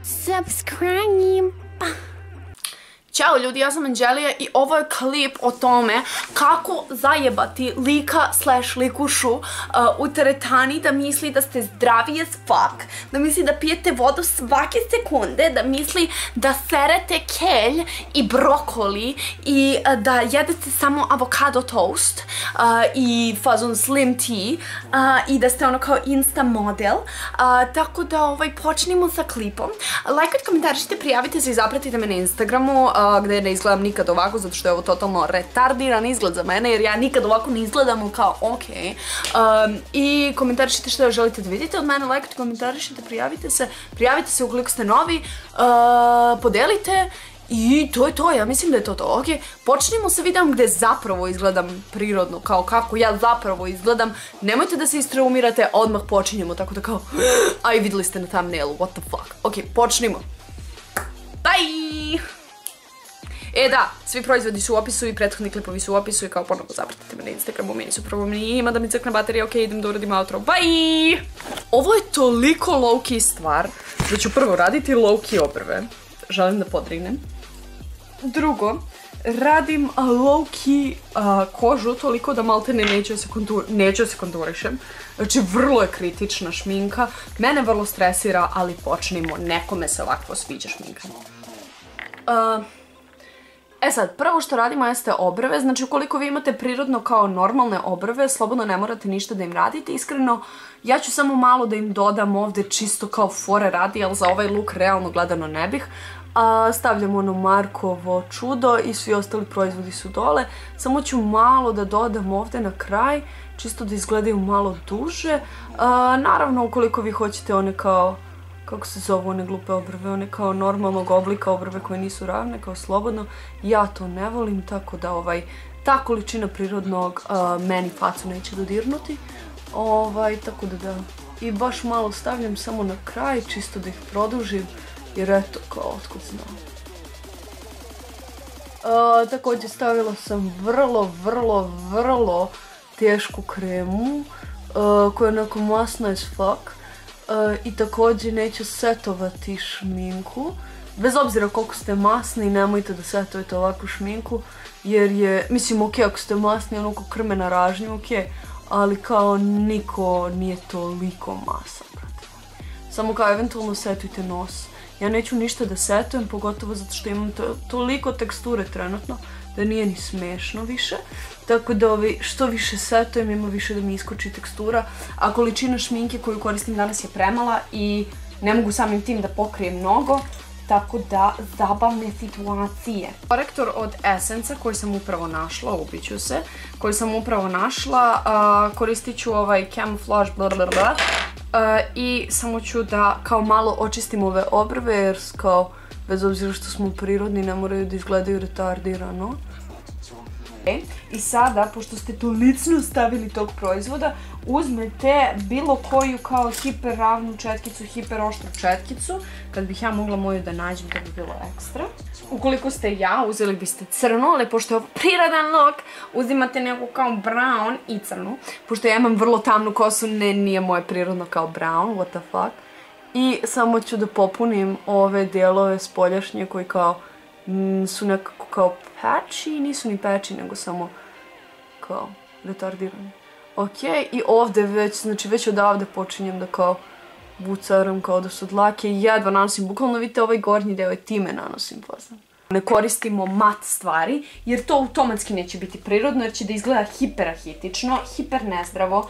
Subscribe. Ćao ljudi, ja sam Anđelija i ovo je klip o tome kako zajebati lika / likušu u teretani da misli da ste zdravi as fuck, da misli da pijete vodu svake sekunde, da misli da serete kelj i brokoli i da jedete samo avokado toast i fazon slim tea i da ste ono kao insta model. Tako da počnimo sa klipom. Lajkajte, komentarišite, prijavite se i zapratite me na Instagramu gde ne izgledam nikad ovako, zato što je ovo totalno retardiran izgled za mene, jer ja nikad ovako ne izgledam kao okej. I komentarišite što želite da vidite od mene, lajkajte, komentarišite, prijavite se ukoliko ste novi, podelite i to je to, ja mislim da je to to, okej. Počnimo sa videom gde zapravo izgledam prirodno, kao kako ja zapravo izgledam. Nemojte da se istraumirate, odmah počinjemo, tako da kao, aj videli ste na thumbnailu, what the fuck. Okej, počnimo. Bye! Da, svi proizvodi su u opisu i prethodni klipovi su u opisu i kao ponovo zapratite me na Instagramu, meni su prvo ima da mi crkne baterija, okej, idem da uradim outro, bye! Ovo je toliko low-key stvar da ću prvo raditi low-key obrve, želim da podrignem. Drugo, radim low-key kožu toliko da maltene neću da se konturišem. Znači, vrlo je kritična šminka, mene vrlo stresira, ali počnimo, nekome se ovako sviđa šminka. Sad, prvo što radimo jeste obrve, znači ukoliko vi imate prirodno kao normalne obrve, slobodno ne morate ništa da im radite, iskreno ja ću samo malo da im dodam ovde čisto kao fore radi, ali za ovaj look realno gledano ne bih. Stavljam ono Markovo čudo i svi ostali proizvodi su dole, samo ću malo da dodam ovde na kraj, čisto da izgledaju malo duže. Naravno, ukoliko vi hoćete one kao, kako se zovu one glupe obrve, one kao normalnog oblika obrve koje nisu ravne, kao slobodno. Ja to ne volim, tako da ta količina prirodnog meni facu neće dodirnuti. Tako da. I baš malo stavljam samo na kraj, čisto da ih produžim, jer eto, kao otkud znam. Također stavila sam vrlo tešku kremu, koja je onako masna as fuck. I također neću setovati šminku. Bez obzira koliko ste masni, nemojte da setujete ovakvu šminku, jer je, mislim, ok, ako ste masni, ono ko krme na ražnju, ok, ali kao niko nije toliko masan, brate. Samo kao eventualno setujte nos. Ja neću ništa da setujem, pogotovo zato što imam toliko teksture trenutno, da nije ni smešno više. Tako da što više setujem, ima više da mi iskoči tekstura, a količina šminke koju koristim danas je premala i ne mogu samim tim da pokrijem mnogo, tako da zabavne situacije. Korektor od Essence koji sam upravo našla, ubiću se, koji sam upravo našla, koristit ću ovaj Camouflage blablabla i samo ću da kao malo očistim ove obrve, jer kao, bez obzira što smo prirodni, ne moraju da izgledaju retardirano. I sada, pošto ste toliko stavili tog proizvoda, uzmete bilo koju kao hiper ravnu četkicu, hiper oštru četkicu. Kad bih ja mogla moju da nađem, to bi bilo ekstra. Ukoliko ste ja, uzeli biste crnu, ali pošto je ovo prirodan look, uzimate neku kao brown i crnu. Pošto ja imam vrlo tamnu kosu, nije moje prirodno kao brown, what the fuck. I samo ću da popunim ove delove spoljašnje koji kao su nekako kao patchy, nisu ni patchy, nego samo kao retardirani. Ok, i ovde već, znači već odavde počinjem da kao bucaram kao da su dlake i jedva nanosim, bukvalno vidite ovaj gornji deo i time nanosim fazan. Ne koristimo mat stvari, jer to automatski neće biti prirodno, jer će da izgleda hiperahitično, hiper nezdravo,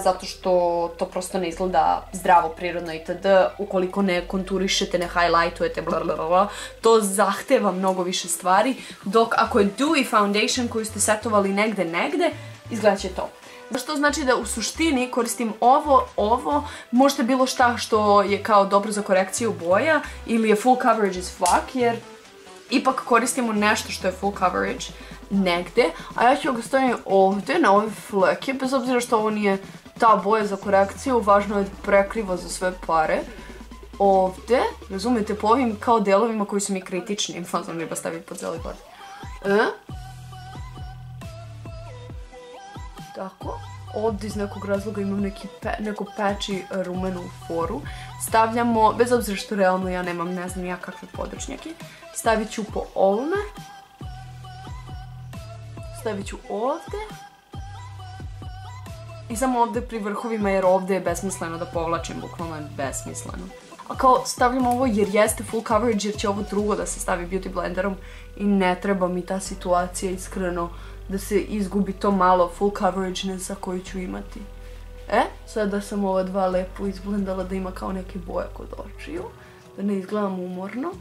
zato što to prosto ne izgleda zdravo, prirodno itd. Ukoliko ne konturišete, ne highlightujete, blablabla, to zahteva mnogo više stvari, dok ako je dewy foundation koju ste setovali negde, izgledat će to. Što znači da u suštini koristim ovo, možete bilo šta što je kao dobro za korekciju boja ili je full coverage as fuck, jer ipak koristimo nešto što je full coverage negde, a ja ću ga staviti ovde, na ove fleke, bez obzira što ovo nije ta boja za korekciju, važno je da prekriva za sve pare. Ovde, razumijete, po ovim kao delovima koji su mi kritični, fazom riba staviti po cijeli bord. Tako. ovdje iz nekog razloga imam neku peči rumenu foru. Stavljamo, bez obzira što realno ja nemam ne znam ja kakve područnjake, stavit ću po ovome. Stavit ću ovdje. I samo ovdje pri vrhovima jer ovdje je besmisleno da povlačim, bukvalno je besmisleno. A kao stavljam ovo jer jeste full coverage jer će ovo drugo da se stavi beauty blenderom i ne treba mi ta situacija iskreno da se izgubi to malo full coverage-nesa koju ću imati. Sada sam ova dva lepo izblendala da ima kao neke boje kod očiju, da ne izgledam umorno.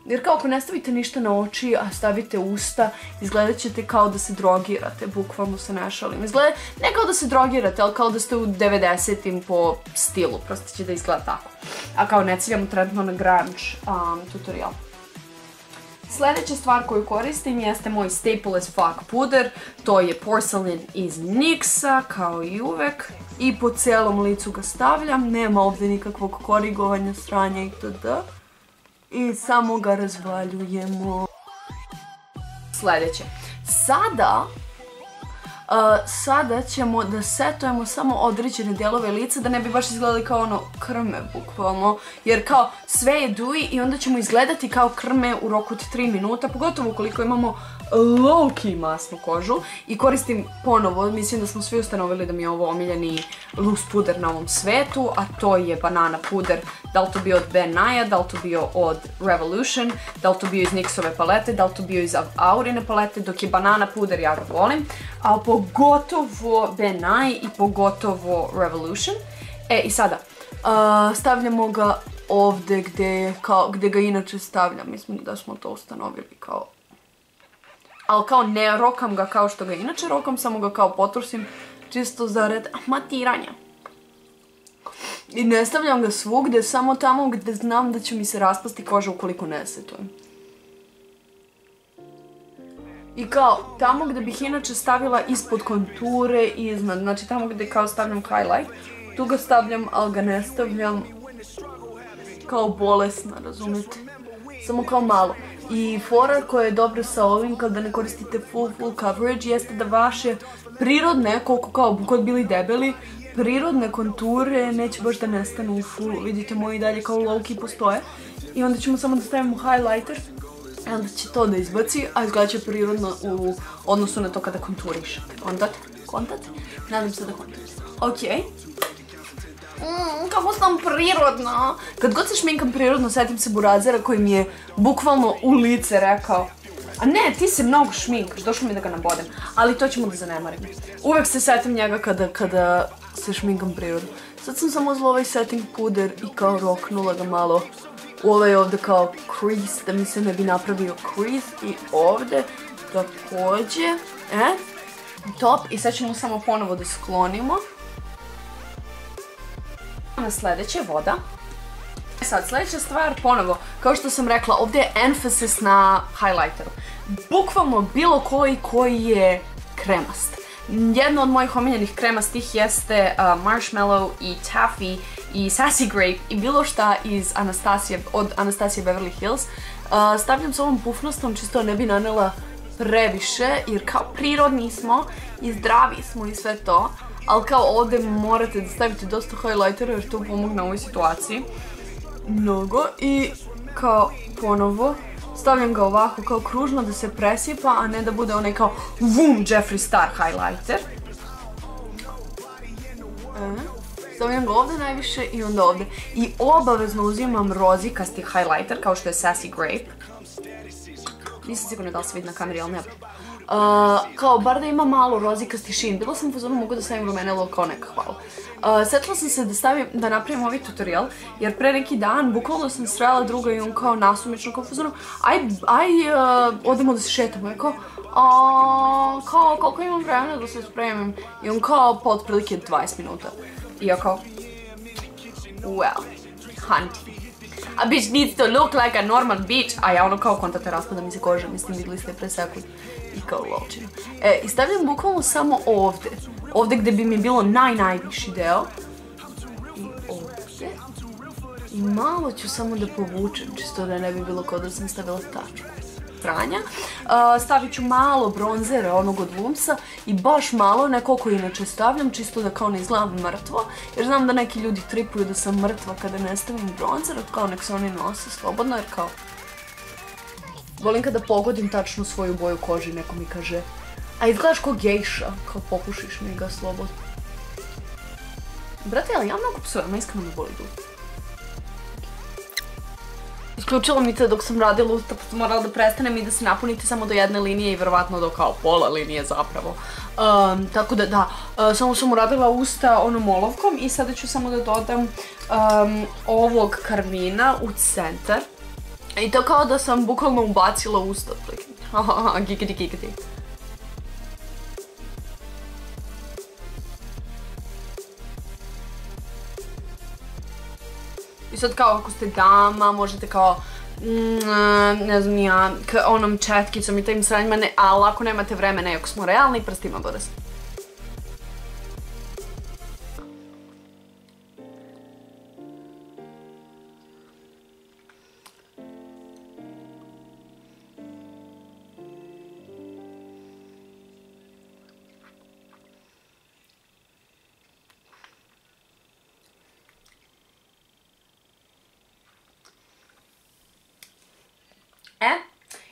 Jer kao ako ne stavite ništa na oči, a stavite usta, izgledat ćete kao da se drogirate, bukvalno se ne šalim. Ne kao da se drogirate, ali kao da ste u 90-im po stilu, prosto će da izgleda tako. A kao ne ciljamo trenutno na grunge tutorial. Sljedeća stvar koju koristim jeste moj staple as fuck puder, to je Porcelain iz NYX-a, kao i uvek. I po cijelom licu ga stavljam, nema ovdje nikakvog korigovanja, sranja itd. I samo ga razvaljujemo. Sljedeće. Sada ćemo da setujemo samo određene dijelove lica da ne bi baš izgledali kao ono krme bukvalno. Jer kao sve je dewy i onda ćemo izgledati kao krme u roku od 3 minuta. Pogotovo ukoliko imamo low-key masnu kožu. I koristim ponovo, mislim da smo svi ustanovili da mi je ovo omiljeni loose puder na ovom svetu. A to je banana puder. Da li to bio od Ben Naya, da li to bio od Revolution, da li to bio iz NYX-ove palete, da li to bio iz Aurine palete. Dok je banana puder ja ga volim. A pogotovo Ben Nye i pogotovo Revolution. I sada, stavljamo ga ovdje gdje ga inače stavljam. Mislim da smo to ustanovili kao... Ali kao ne rokam ga kao što ga inače rokam, samo ga kao potrusim čisto zarad matiranja. I ne stavljam ga svugdje, samo tamo gdje znam da će mi se raspasti koža ukoliko ne setujem. I kao tamo gdje bih inače stavila ispod konture i iznad, znači tamo gdje kao stavljam highlight, tu ga stavljam, ali ga ne stavljam kao bolesna, razumijete? Samo kao malo. I fora koja je dobra sa ovim kada ne koristite full coverage jeste da vaše prirodne, koliko kao kod bili debeli, prirodne konture neće baš da nestanu u full. Vidite moji dalje kao low-key postoje. I onda ćemo samo da stavimo highlighter. I onda će to da izbaci, a izgledat će prirodno u odnosu na to kada konturišete. Kontate? Nadam se da kontate. Okej. Kako sam prirodna. Kad god se šminkam prirodno, setim se burazera koji mi je bukvalno u lice rekao: a ne, ti se mnogo šminkaš, došlo mi da ga nabodem. Ali to ćemo da zanemarimo. Uvek se setim njega kada se šminkam prirodno. Sad sam samo uzela ovaj setting puder i kao roknula ga malo u ovaj ovdje kao crease, da mi se ne bi napravio crease. I ovdje također. Top. I sad ćemo samo ponovo da sklonimo. Na sljedeće voda. Sad, sljedeća stvar, ponovo, kao što sam rekla, ovdje je emphasis na highlighteru. Bukvalno bilo koji je kremast. Jedna od mojih omiljenih kremastih jeste Marshmallow i Taffy i Sassy Grape i bilo šta od Anastasia Beverly Hills. Stavljam s ovom pufnostom čisto ne bi nanela previše jer kao prirodni smo i zdravi smo i sve to. Ali kao ovdje morate da stavite dosta highlightera jer to pomogne u ovoj situaciji. Mnogo. I kao ponovo stavljam ga ovako kao kružno da se presipa, a ne da bude onaj kao VUM Jeffree Star highlighter. Stavljam ga ovdje najviše i onda ovdje. I obavezno uzimam rozikasti highlighter kao što je Sassy Grape. Nisam sigurna da li se vidi na kameri, ali ne. Kao bar da ima malo rozikasti šin. Bila sam u fazonu mogu da stavim rumenilo kao neka hvala. Setila sam se da napravim ovaj tutorial jer pre neki dan bukvalno sam srela druga i on kao nasumično kao u fazonu odemo da se šetamo. I kao koliko imam vremena da se spremim i on kao pa otprilike 20 minuta. I ja kao well, hunty. A bitch needs to look like a normal bitch. A ja ono kao kontate raspada mi se koža, mislim vidjeli ste pre sekund. I kao lovčinu. I stavljam bukvalno samo ovdje. Ovdje gdje bi mi bilo najviši deo. I ovdje. I malo ću samo da povučem, čisto da ne bi bilo kao da sam stavila tačku. pranja. Stavit ću malo bronzera onog od Lumsa i baš malo, ne koliko inače stavljam, čisto da kao ne izgledam mrtvo. Jer znam da neki ljudi tripuju da sam mrtva kada ne stavim bronzer, kao nek se oni nose slobodno, jer kao... Volim kada pogodim tačno svoju boju kože i neko mi kaže a izgledaš ko gejša, kao popušiš mi ga slobodno. Brate, ali ja mnogo psujem, iskreno me boli dupe. Isključilo mi te dok sam radila usta, pa sam morala da prestanem i da se napunite samo do jedne linije i verovatno do kao pola linije zapravo. Tako da da, samo sam uradila usta onom olovkom i sada ću samo da dodam ovog karmina u centar. I to kao da sam bukvalno ubacila usta. Gigiti, gigiti. I sad kao ako ste dama, možete kao, ne znam ja, onom četkicom i tim sranjima, ali ako nemate vremena, ako smo realni, prstima bude se.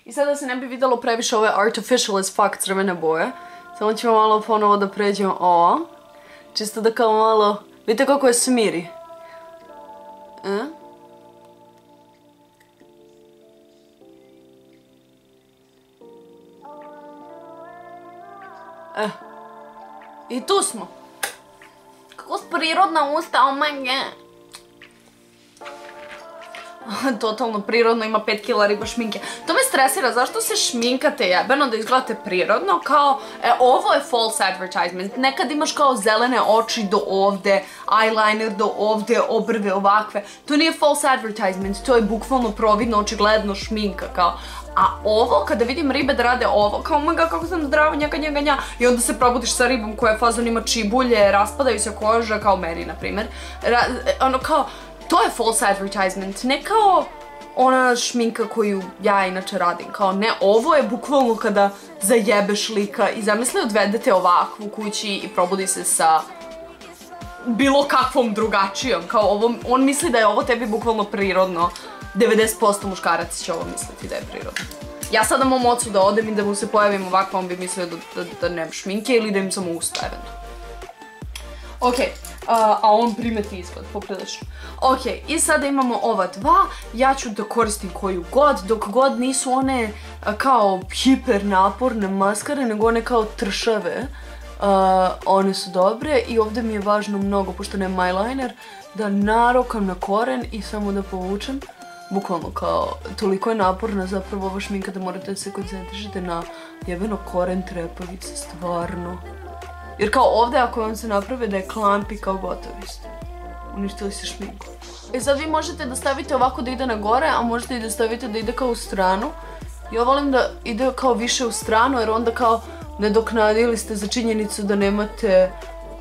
I sada da se ne bi vidjelo previše ove artificial as fuck crvene boje, samo ćemo malo ponovo da pređemo ovo, čisto da kao malo, vidite kako je smiri. I tu smo. Kako prirodna usta, oh my god. Totalno prirodno, ima 5 kila riba šminke. To me stresira, zašto se šminkate jebeno da izgledate prirodno, kao, ovo je false advertisement, nekad imaš kao zelene oči do ovde, eyeliner do ovde, obrve ovakve, to nije false advertisement, to je bukvalno providno, očigledno šminka, kao, a ovo, kada vidim ribe da rade ovo, kao, oh my god, kako sam zdrava, njaka, njaka, njaka, i onda se probudiš sa ribom koja fazon ima čibulje, raspadaju se koža, kao meni, na primjer, ono kao, to je false advertisement, ne kao ona šminka koju ja inače radim, kao ne, ovo je bukvalno kada zajebeš lika i zamisli odvedete ovakvu kući i probudi se sa bilo kakvom drugačijom, kao ovo, on misli da je ovo tebi bukvalno prirodno, 90% muškaraca će ovo misliti da je prirodno. Ja sada mom ocu da odem i da mu se pojavim ovako, on bi mislio da nemam šminke ili da im samo usta eventualno. Ok, a on primeti izgled, poprilično. Ok, i sada imamo ova dva, ja ću da koristim koju god, dok god nisu one kao hiper naporne maskare, nego one kao tršave, one su dobre i ovdje mi je važno mnogo, pošto nemam eyeliner, da narokam na koren i samo da povučem. Bukvalno kao, toliko je naporna zapravo ova šminka da morate da se koncentrišete na jebeno koren trepavice, stvarno. Jer kao ovdje ako vam se naprave da je klampi, kao gotovi ste. Uništili se šminku. I sad vi možete da stavite ovako da ide na gore, a možete i da stavite da ide kao u stranu. Ja volim da ide kao više u stranu jer onda kao nadoknadili ste za činjenicu da nemate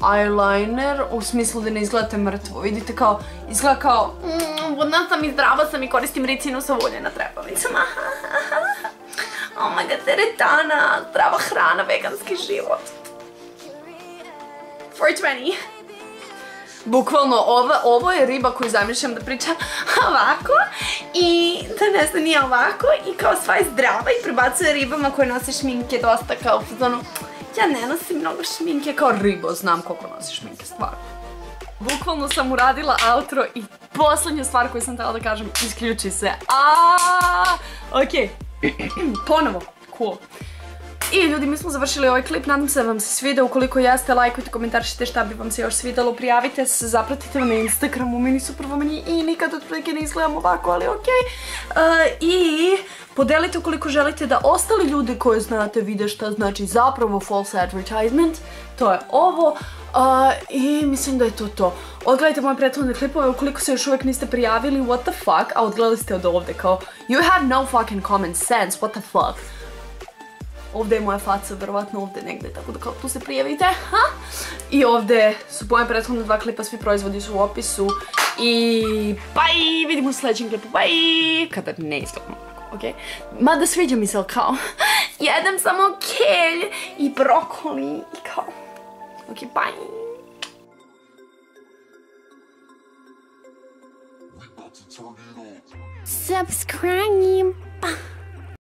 eyeliner, u smislu da ne izgledate mrtvo. Vidite kao, izgleda kao vodna sam i zdrava sam i koristim ricinu sa voljena trepavicama. Oh my god, teretana, zdrava hrana, veganski život. 420. Bukvalno, ovo je riba koju zamišljam da priča ovako i da ne znam nije ovako i kao sva je zdrava i prebacuje ribama koje nose šminke dosta kao u fazonu ja ne nosim mnogo šminke kao ribo, znam koliko nosi šminke, stvarno. Bukvalno sam uradila outro i posljednju stvar koju sam htjela da kažem, isključi se. Ok, ponovo, cool. I ljudi, mi smo završili ovaj klip, nadam se da vam se svidio, ukoliko jeste, lajkujte, komentarišite šta bi vam se još svidjelo, prijavite se, zapratite me na Instagramu, meni su prvo meni i nikad otprilike ne izgledam ovako, ali okej. I podelite ukoliko želite da ostali ljudi koji znate vide šta znači zapravo false advertisement, to je ovo. I mislim da je to to. Odgledajte moje prethodne klipove, ukoliko se još uvijek niste prijavili, what the fuck, a odgledali ste od ovdje kao you have no fucking common sense, what the fuck. Ovdje je moja faca, verovatno ovdje negdje, tako da kao tu se prijavite. I ovdje su moje prethodne dva klipa, svi proizvodi su u opisu. I bye, vidimo u sljedećem klipu, bye, kada ne izgledamo. ok? Mada sviđa mi se, ali kao, jedem samo kelj i brokoli i kao, ok, bye! Subscribe.